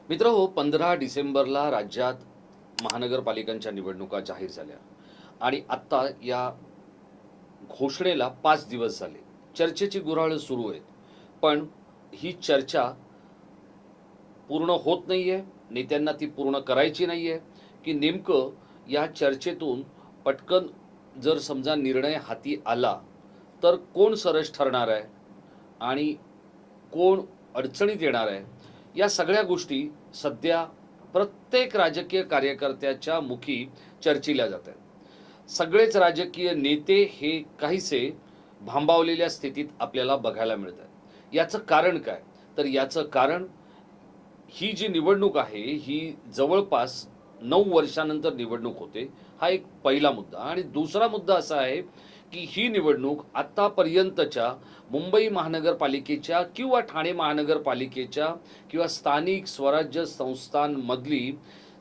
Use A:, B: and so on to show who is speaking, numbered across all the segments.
A: मित्रहो, 15 डिसेंबरला राज्यात महानगरपालिकांच्या निवडणुका जाहीर झाल्या आणि आत्ता या घोषणेला 5 दिवस झाले. चर्चेची गुऱ्हाळं सुरू आहेत. पण ही चर्चा पूर्ण होत नाहीये, नेत्यांना ती पूर्ण करायची नाहीये, की नेमकं या चर्चेतून पटकन जर समजा निर्णय हाती आला, तर कोण सरस ठरणार आहे आणि कोण अडचणीत येणार आहे, या सगळ्या गोष्टी सध्या प्रत्येक राजकीय कार्यकर्त्याच्या मुखी चर्चिल्या जात आहेत. सगळेच राजकीय नेते हे काहीसे भांबावलेल्या स्थितीत आपल्याला बघायला मिळत आहे. याचं कारण काय? तर याचं कारण ही जी निवडणूक आहे, ही जवळपास 9 वर्षानंतर निवडणूक होते. हा एक पहिला मुद्दा. आणि दुसरा मुद्दा असा आहे, की ही निवडणूक आत्तापर्यंतच्या मुंबई महानगरपालिकेच्या किंवा ठाणे महानगरपालिकेच्या किंवा स्थानिक स्वराज्य संस्थांमधली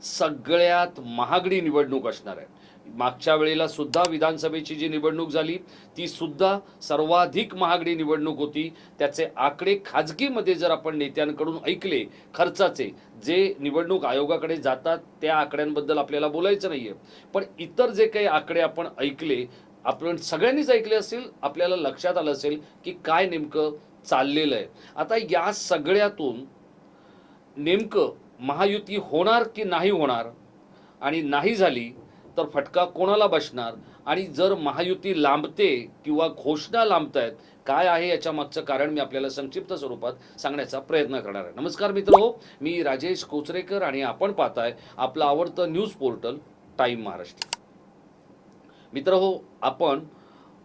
A: सगळ्यात महागडी निवडणूक असणार आहे. मागच्या वेळेला सुद्धा विधानसभेची जी निवडणूक झाली, ती सुद्धा सर्वाधिक महागडी निवडणूक होती. त्याचे आकडे खाजगीमध्ये जर आपण नेत्यांकडून ऐकले खर्चाचे, जे निवडणूक आयोगाकडे जातात त्या आकड्यांबद्दल आपल्याला बोलायचं नाहीये. पण इतर जे काही आकडे आपण ऐकले, आपण सगळ्यांनीच ऐकले असतील, आपल्याला लक्षात आलं असेल की काय नेमकं चाललेलं आहे. आता या सगळ्यातून नेमकं महायुती होणार की नाही होणार, आणि नाही झाली तर फटका कोणाला बसणार, आणि जर महायुती लांबते किंवा घोषणा लांबतायत, काय आहे याच्या मागचं कारण मी आपल्याला संक्षिप्त स्वरूपात सांगण्याचा प्रयत्न करणार आहे. नमस्कार मित्रहो, मी राजेश कोचरेकर आणि आपण पाहताय आपलं आवडतं न्यूज पोर्टल टाइम महाराष्ट्र. मित्रहो, आपण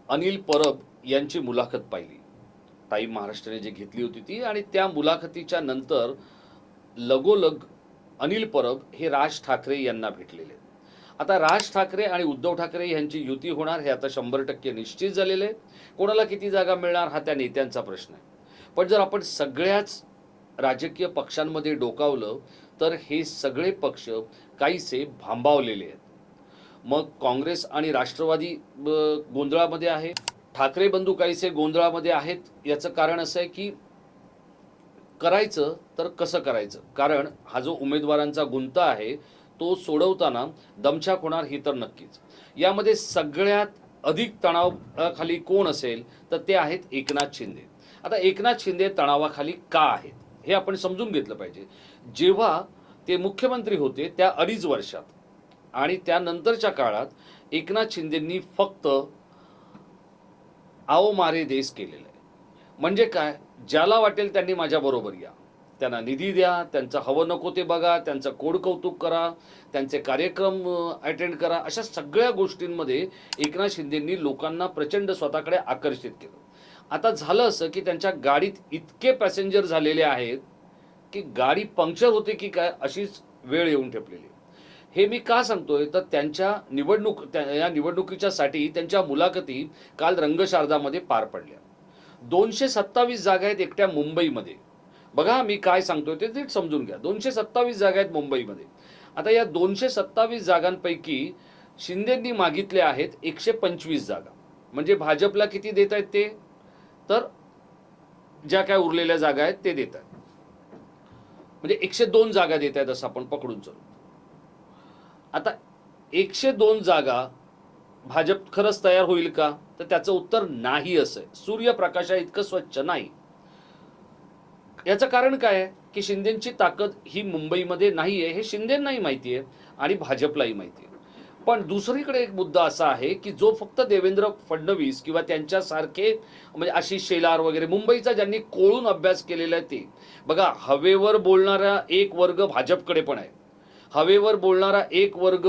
A: अनिल परब यांची मुलाखत पाहिली. टाइम महाराष्ट्राने जे घेतली होती ती, आणि त्या मुलाखतीच्या नंतर लगोलग अनिल परब हे राज ठाकरे यांना भेटलेले. आता राज ठाकरे आणि उद्धव ठाकरे यांची युती होणार हे आता 100% निश्चित झालेलं आहे. कोणाला किती जागा मिळणार हा त्या नेत्यांचा प्रश्न आहे. पण जर आपण सगळ्याच राजकीय पक्षांमध्ये डोकावलं, तर हे सगळे पक्ष काहीसे भांबावलेले आहेत. मग काँग्रेस आणि राष्ट्रवादी गोंधळामध्ये आहे, ठाकरे बंधू काहीसे गोंधळामध्ये आहेत. याचं कारण असं आहे की करायचं तर कसं करायचं, कारण हा जो उमेदवारांचा गुंता आहे तो सोडवताना दमछाक होणार ही तर नक्कीच. यामध्ये सगळ्यात अधिक तणावाखाली कोण असेल तर ते आहेत एकनाथ शिंदे. आता एकनाथ शिंदे तणावाखाली का आहेत हे आपण समजून घेतलं पाहिजे. जेव्हा ते मुख्यमंत्री होते त्या 2.5 वर्षात आणि त्यानंतरच्या काळात एकनाथ शिंदेंनी फक्त आओ मारे देश केलेलं आहे. म्हणजे काय, ज्याला वाटेल त्यांनी माझ्याबरोबर या, त्यांना निधी द्या, त्यांचं हवं नको ते बघा, त्यांचं कोड कौतुक करा, त्यांचे कार्यक्रम अटेंड करा, अशा सगळ्या गोष्टींमध्ये एकनाथ शिंदेंनी लोकांना प्रचंड स्वतःकडे आकर्षित केलं. आता झालं असं की त्यांच्या गाडीत इतके पॅसेंजर झालेले आहेत की गाडी पंक्चर होते की काय अशीच वेळ येऊन ठेपलेली. हे मी का सांगतोय तर या निवडणुकीच्यासाठी त्यांच्या मुलाखती काल रंगशारदामध्ये पार पडल्या. 227 जागा आहेत एकट्या मुंबईमध्ये. बघा मी काय सांगतोय ते नीट समजून घ्या. 227 जागा आहेत मुंबईमध्ये. आता या 227 जागांपैकी शिंदेंनी मागितल्या आहेत 125 जागा. म्हणजे भाजपला किती देत आहेत ते, तर ज्या काय उरलेल्या जागा आहेत ते देत आहेत, म्हणजे 102 जागा देत आहेत असं आपण पकडून चलू. आता 102 जागा भाजप खरंच तयार होईल का, तर त्याचं उत्तर नाही असं आहे. सूर्यप्रकाशा इतकं स्वच्छ नाही. याचं कारण काय आहे की शिंदेची ताकद ही मुंबईमध्ये नाही आहे, हे शिंदेंनाही माहिती आहे आणि भाजपलाही माहिती आहे. पण दुसरीकडे एक मुद्दा असा आहे की जो फक्त देवेंद्र फडणवीस किंवा त्यांच्यासारखे म्हणजे आशिष शेलार वगैरे मुंबईचा ज्यांनी कोळून अभ्यास केलेला आहे ते बघा, हवेवर बोलणारा एक वर्ग भाजपकडे पण आहे, हवेवर बोलणारा एक वर्ग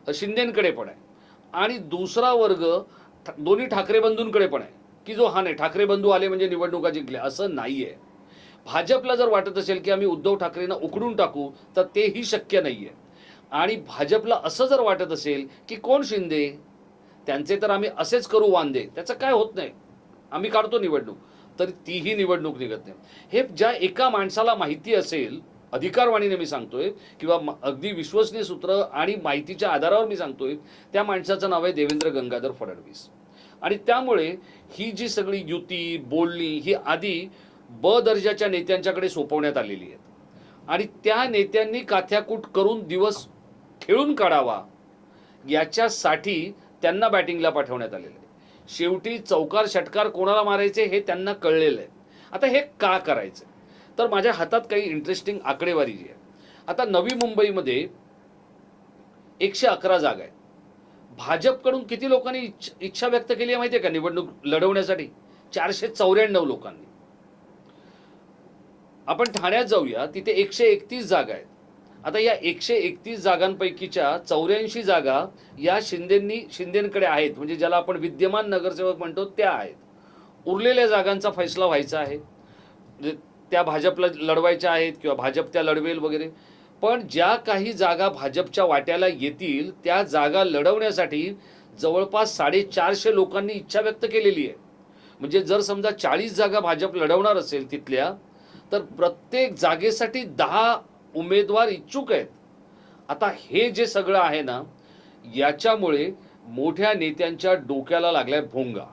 A: शिंदेंकडे पण आहे, आणि दुसरा वर्ग दोन्ही ठाकरे बंधूंकडे पण आहे की जो हा नाही ठाकरे बंधू आले म्हणजे निवडणुका जिंकल्या असं नाहीये. भाजपला जर वाटत असेल की आम्ही उद्धव ठाकरेंना उकडून टाकू तर तेही शक्य नाहीये. आणि भाजपला असं जर वाटत असेल की कोण शिंदे, त्यांचे तर आम्ही असेच करू वांदे, त्याचं काय होत नाही, आम्ही काढतो निवडणूक, तर तीही निवडणूक निघत नाही. हे ज्या एका माणसाला माहिती असेल, अधिकारवाणीने मी सांगतोय किंवा अगदी विश्वसनीय सूत्र आणि माहितीच्या आधारावर मी सांगतोय, त्या माणसाचं नाव आहे देवेंद्र गंगाधर फडणवीस. आणि त्यामुळे ही जी सगळी युती बोलणी ही आधी ब दर्जाच्या नेत्यांच्याकडे सोपवण्यात आलेली आहेत. आणि त्या नेत्यांनी काथ्याकूट करून दिवस खेळून काढावा याच्यासाठी त्यांना बॅटिंगला पाठवण्यात आलेलं आहे। शेवटी चौकार षटकार कोणाला मारायचे हे त्यांना कळलेलं आहे। आता हे का करायचं, तर माझ्या हातात काही इंटरेस्टिंग आकडेवारी जी आहे। आता नवी मुंबईमध्ये 111 जागा आहेत। भाजपकडून किती लोकांनी इच्छा व्यक्त केली आहे माहिती आहे का निवडणूक लढवण्यासाठी? 494 लोकांनी। आपण ठाण्यात जाऊया, तिथे 131 जागा आहेत। आता या 131 जागांपैकीच्या 84 जागा या शिंदेंकडे आहेत, म्हणजे ज्याला आपण विद्यमान नगरसेवक म्हणतो त्या आहेत। उरलेल्या जागांचा फैसला व्हायचा आहे, म्हणजे त्या भाजपला लढवायच्या आहेत किंवा भाजप त्या लढवेल वगैरे। पण ज्या काही जागा भाजपच्या वाट्याला येतील त्या जागा लढवण्यासाठी जवळपास 450 लोकांनी इच्छा व्यक्त केलेली आहे। म्हणजे जर समजा 40 जागा भाजप लढवणार असेल तिथल्या, तर प्रत्येक जागेसाठी 10 उमेदवार इच्छुक आहेत। आता हे जे सगळं आहे ना, याच्यामुळे मोठ्या नेत्यांच्या डोक्याला लागलाय भोंगा।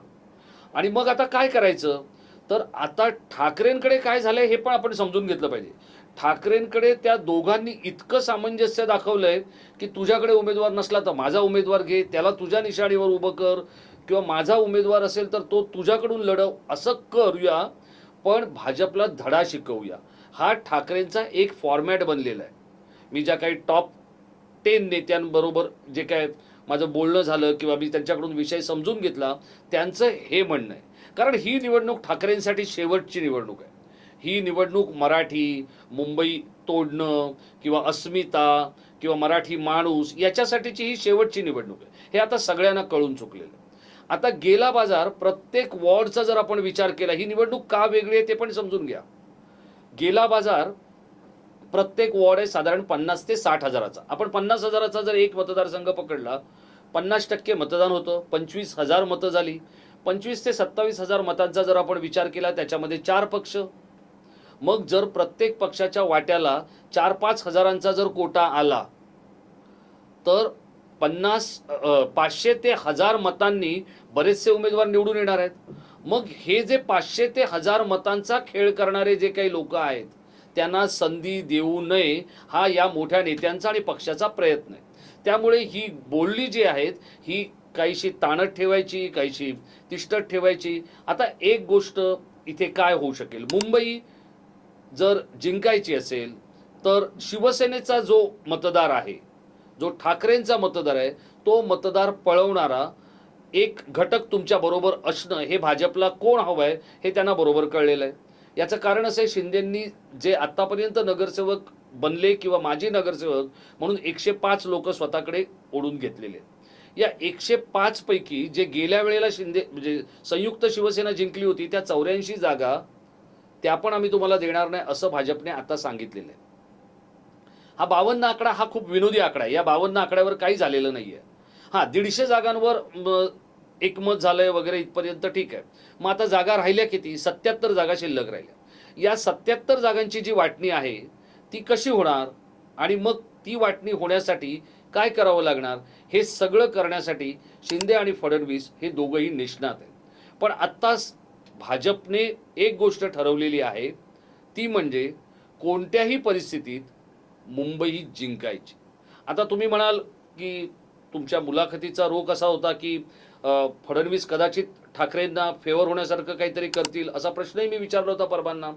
A: आणि मग आता काय करायचं, तर आता ठाकरेंकडे काय झालंय हे पण आपण समजून घेतलं पाहिजे। ठाकरेंकडे त्या दोघांनी इतकं सामंजस्य दाखवलंय की तुझ्याकडे उमेदवार नसला तर माझा उमेदवार घे, त्याला तुझ्या निशाणीवर उभं कर, किंवा माझा उमेदवार असेल तर तो तुझ्याकडून लढव, असं करूया पण भाजपला धडा शिकवूया। हा ठाकरेंचा एक फॉर्मॅट बनलेला आहे। मी ज्या काही टॉप 10 नेत्यांबरोबर जे काय माझं बोलणं झालं किंवा मी त्यांच्याकडून विषय समजून घेतला, त्यांचं हे म्हणणं आहे। कारण ही निवडणूक ठाकरेंसाठी शेवटची निवडणूक आहे। ही निवडणूक मराठी, मुंबई तोडणं किंवा अस्मिता किंवा मराठी माणूस याच्यासाठीची ही शेवटची निवडणूक आहे, हे आता सगळ्यांना कळून चुकलेलं आहे। आता गेला बाजार, प्रत्येक वॉर्डचा जर आपण विचार केला, ही निवडणूक का वेगळी आहे ते पण समजून घ्या। गेला बाजार प्रत्येक वॉर्ड आहे साधारण 50 ते 60 हजाराचा। आपण 50 हजाराचा जर एक मतदारसंघ पकडला, 50% मतदान होतं, 25,000 मतं झाली। 25 ते 27 हजार मतांचा जर आपण विचार केला, त्याच्यामध्ये 4 पक्ष, मग जर प्रत्येक पक्षाच्या वाट्याला 4-5 हजारांचा जर कोटा आला, तर 500 ते 1000 मतांनी बरेचसे उमेदवार निवडून येणार आहेत। मग हे जे 500 ते 1000 मतांचा खेळ करणारे जे काही लोक आहेत, त्यांना संधी देऊ नये हा या मोठ्या नेत्यांचा आणि पक्षाचा प्रयत्न आहे। त्यामुळे ही बोलणी जी आहेत ही काहीशी ताणत ठेवायची, काहीशी तिष्ठत ठेवायची। आता एक गोष्ट इथे काय होऊ शकेल, मुंबई जर जिंकायची असेल तर शिवसेनेचा जो मतदार आहे, जो ठाकरेंचा मतदार आहे, तो मतदार पळवणारा एक घटक तुमच्या बरोबर असणं हे भाजपला कोण हवंय हे त्यांना बरोबर कळलेलं आहे। याचं कारण असं आहे, शिंदेंनी जे आतापर्यंत नगरसेवक बनले किंवा माजी नगरसेवक म्हणून 105 लोक स्वतःकडे ओढून घेतलेले आहेत। या 105 पैकी जे गेल्या वेळेला शिंदे म्हणजे संयुक्त शिवसेना जिंकली होती, त्या 84 जागा त्या पण आम्ही तुम्हाला देणार नाही असं भाजपने आता सांगितलेलं आहे। हा 52 आकडा हा खूप विनोदी आकडा आहे। या 52 आकड्यावर काही झालेलं नाहीये। हा 150 जागांवर एकमत झालंय वगैरे इथपर्यंत ठीक आहे। मग आता जागा राहिल्या किती? 77 जागा शिल्लक राहिल्या। या 77 जागांची जी वाटणी आहे ती कशी होणार, आणि मग ती वाटणी होण्यासाठी काय करावं लागणार, हे सगळं करण्यासाठी शिंदे आणि फडणवीस हे दोघंही निष्णात आहेत। पण आत्ताच भाजपने एक गोष्ट ठरवलेली आहे, ती म्हणजे कोणत्याही परिस्थितीत मुंबई जिंकायची। आता तुम्ही म्हणाल की तुमच्या मुलाखतीचा रोख असा होता की फडणवीस कदाचित ठाकरेंना फेवर होण्यासारखं काहीतरी करतील, असा प्रश्नही मी विचारला होता परबांना।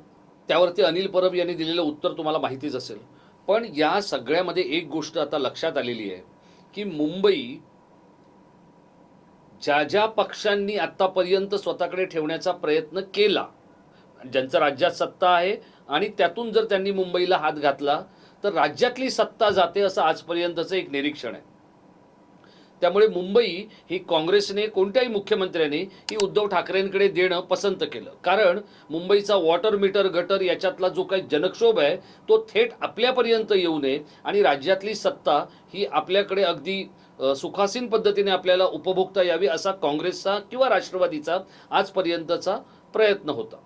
A: त्यावरती अनिल परब यांनी दिलेलं उत्तर तुम्हाला माहितीच असेल। पण या सगळ्यामध्ये एक गोष्ट आता लक्षात आलेली आहे की मुंबई ज्या ज्या पक्षांनी आतापर्यंत स्वतःकडे ठेवण्याचा प्रयत्न केला, ज्यांचं राज्यात सत्ता आहे आणि त्यातून जर त्यांनी मुंबईला हात घातला तर राज्यातली सत्ता जाते, असं आजपर्यंतचं एक निरीक्षण आहे। त्यामुळे मुंबई ही काँग्रेसने, कोणत्याही मुख्यमंत्र्यांनी ही उद्धव ठाकरेंकडे देणं पसंत केलं, कारण मुंबईचा वॉटर मीटर गटर याच्यातला जो काही जनक्षोभ आहे तो थेट आपल्यापर्यंत येऊ नये आणि राज्यातली सत्ता ही आपल्याकडे अगदी सुखासीन पद्धतीने आपल्याला उपभोगता यावी असा काँग्रेसचा किंवा राष्ट्रवादीचा आजपर्यंतचा प्रयत्न होता।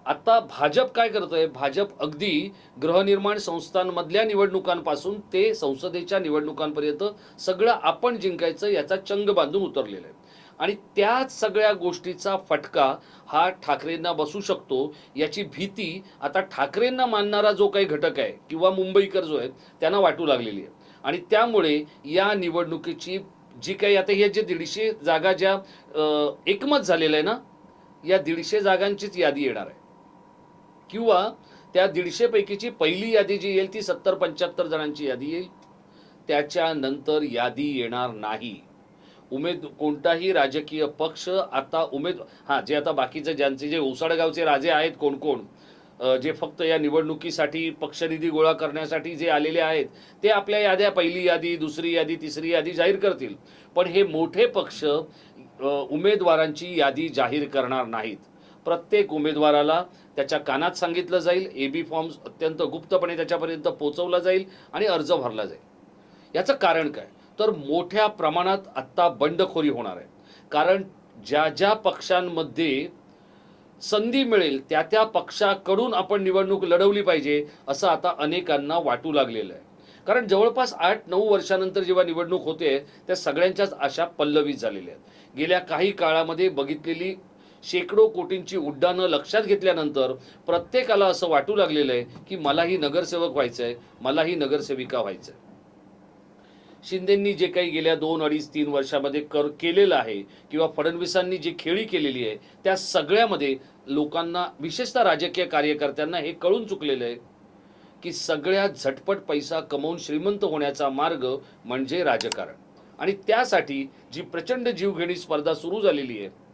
A: आता भाजप काय करतोय, भाजप अगदी गृहनिर्माण संस्थांमधल्या निवडणुकांपासून ते संसदेच्या निवडणुकांपर्यंत सगळं आपण जिंकायचं याचा चंग बांधून उतरलेलं आहे। आणि त्या सगळ्या गोष्टीचा फटका हा ठाकरेंना बसू शकतो याची भीती आता ठाकरेंना मानणारा जो काही घटक आहे किंवा मुंबईकर जो आहे त्यांना वाटू लागलेली आहे. आणि त्यामुळे या निवडणुकीची जी काही आता हे जे 150 जागा ज्या एकमत झालेलं आहे ना, या 150 जागांचीच यादी येणार आहे किंवा त्या 150 पैकीची पहिली यादी जी येईल ती 70-75 जणांची यादी येईल. त्याच्यानंतर यादी येणार नाही. कोणताही राजकीय पक्ष आता जे आता बाकीचे ज्यांचे जे ओसाडगावचे राजे आहेत कोण कोण जे फक्त या निवडणुकीसाठी पक्षनिधी गोळा करण्यासाठी जे आलेले आहेत ते आपल्या याद्या पहिली यादी, दुसरी यादी, तिसरी यादी जाहीर करतील. पण हे मोठे पक्ष उमेदवारांची यादी जाहीर करणार नाहीत. प्रत्येक उमेदवाराला त्याच्या कानात सांगितलं जाईल, एबी फॉर्म्स अत्यंत गुप्तपणे त्याच्यापर्यंत पोहोचवला जाईल आणि अर्ज भरला जाईल. याचं कारण काय? तर मोठ्या प्रमाणात आत्ता बंडखोरी होणार आहे. कारण ज्या ज्या पक्षांमध्ये संधी मिळेल त्या त्या पक्षाकडून आपण निवडणूक लढवली पाहिजे असं आता अनेकांना वाटू लागलेलं आहे. कारण जवळपास 8-9 वर्षानंतर जेव्हा निवडणूक होते त्या सगळ्यांच्याच आशा पल्लवित झालेल्या आहेत. गेल्या काही काळामध्ये बघितलेली शेकडो कोटींची उड्डाणं लक्षात घेतल्यानंतर प्रत्येकाला असं वाटू लागलेलं आहे की मलाही नगरसेवक व्हायचं आहे, मलाही नगरसेविका व्हायचं आहे. शिंदेंनी जे काही गेल्या 2, 2.5, 3 वर्षामध्ये केलेलं आहे किंवा फडणवीसांनी जी खेळी केलेली आहे त्या सगळ्यामध्ये लोकांना विशेषतः राजकीय कार्यकर्त्यांना हे कळून चुकलेलं आहे की सगळ्यात झटपट पैसा कमवून श्रीमंत होण्याचा मार्ग म्हणजे राजकारण. आणि त्यासाठी जी प्रचंड जीवघेणी स्पर्धा सुरू झालेली आहे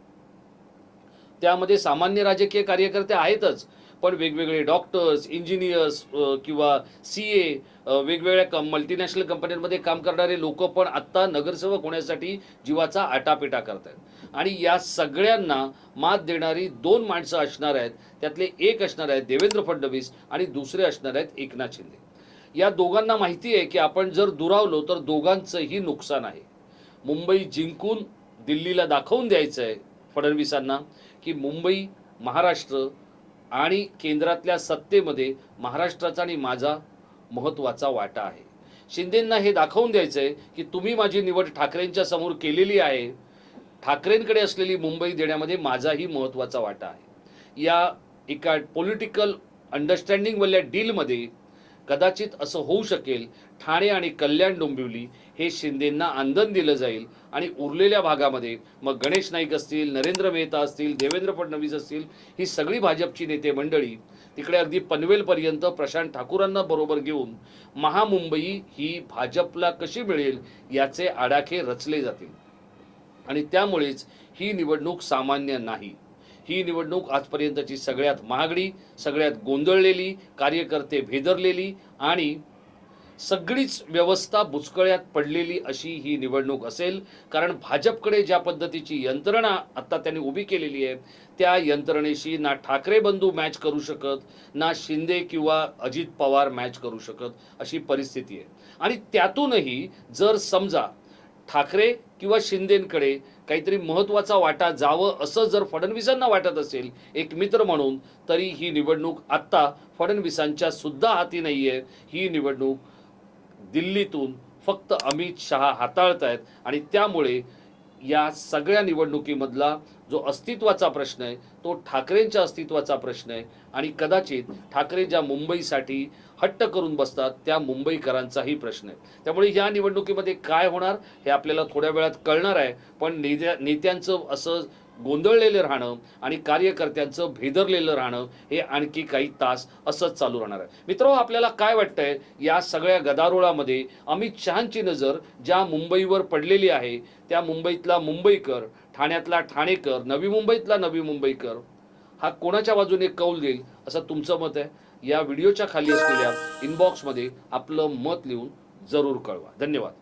A: त्यामध्ये सामान्य राजकीय कार्यकर्ते आहेतच, पण वेगवेगळे डॉक्टर्स, इंजिनियर्स किंवा CA, वेगवेगळ्या मल्टीनॅशनल कंपन्यांमध्ये काम करणारे लोक पण आत्ता नगरसेवक होण्यासाठी जीवाचा आटापिटा करत आहेत. आणि या सगळ्यांना मात देणारी 2 माणसं असणार आहेत. त्यातले एक असणार आहेत देवेंद्र फडणवीस आणि दुसरे असणार आहेत एकनाथ शिंदे. या दोघांना माहिती आहे की आपण जर दुरावलो तर दोघांचंही नुकसान आहे. मुंबई जिंकून दिल्लीला दाखवून द्यायचं आहे फडणवीसांना की मुंबई, महाराष्ट्र आणि केंद्रातल्या सत्तेमध्ये महाराष्ट्राचा आणि माझा महत्त्वाचा वाटा आहे. शिंदेंना हे दाखवून द्यायचं आहे की तुम्ही माझी निवड ठाकरेंच्या समोर केलेली आहे, ठाकरेंकडे असलेली मुंबई देण्यामध्ये माझाही महत्त्वाचा वाटा आहे. या एका पॉलिटिकल अंडरस्टँडिंगवाल्या डीलमध्ये कदाचित असं होऊ शकेल ठाणे आणि कल्याण डोंबिवली हे शिंदेंना आंदण दिलं जाईल आणि उरलेल्या भागामध्ये मग गणेश नाईक असतील, नरेंद्र मेहता असतील, देवेंद्र फडणवीस असतील, ही सगळी भाजपची नेते मंडळी तिकडे अगदी पनवेलपर्यंत प्रशांत ठाकूरांना बरोबर घेऊन महामुंबई ही भाजपला कशी मिळेल याचे आडाखे रचले जातील. आणि त्यामुळेच ही निवडणूक सामान्य नाही. ही निवडणूक आजपर्यंतची सगळ्यात महागडी, सगळ्यात गोंधळलेली, कार्यकर्ते भेदरलेली आणि सगळीच व्यवस्था बुचकळ्यात पडलेली अशी ही निवडणूक असेल. कारण भाजपकडे ज्या पद्धतीची यंत्रणा आता त्यांनी उभी केलेली आहे त्या यंत्रणेशी ना ठाकरे बंधू मॅच करू शकत, ना शिंदे किंवा अजित पवार मॅच करू शकत अशी परिस्थिती आहे. आणि त्यातूनही जर समजा ठाकरे किंवा शिंदेंकडे काहीतरी महत्त्वाचा वाटा जावं असं जर फडणवीसांना वाटत असेल एक मित्र म्हणून, तरी ही निवडणूक आत्ता फडणवीसांच्या सुद्धा हाती नाही आहे. ही निवडणूक दिल्लीतून फक्त अमित शहा हाताळत आहेत. आणि त्यामुळे या सगळ्या निवडणुकीमधला जो अस्तित्वाचा प्रश्न आहे तो ठाकरेंच्या अस्तित्वाचा प्रश्न आहे. आणि कदाचित ठाकरे ज्या मुंबईसाठी हट्ट करून बसतात त्या मुंबईकरांचाही प्रश्न आहे. त्यामुळे या निवडणुकीमध्ये काय होणार हे आपल्याला थोड्या वेळात कळणार आहे. पण नेत्यांचं असं गोंधळलेलं राहणं आणि कार्यकर्त्यांचं भेदरलेलं राहणं हे आणखी काही तास असंच चालू राहणार आहे. मित्रांनो, आपल्याला काय वाटतंय या सगळ्या गदारोळामध्ये अमित शहांची नजर ज्या मुंबईवर पडलेली आहे त्या मुंबईतला मुंबईकर, ठाण्यातला ठाणेकर, नवी मुंबईतला नवी मुंबईकर हा कोणाच्या बाजूने कौल देईल असं तुमचं मत आहे? या व्हिडिओच्या खाली असलेल्या इनबॉक्समध्ये आपलं मत लिहून जरूर कळवा. धन्यवाद.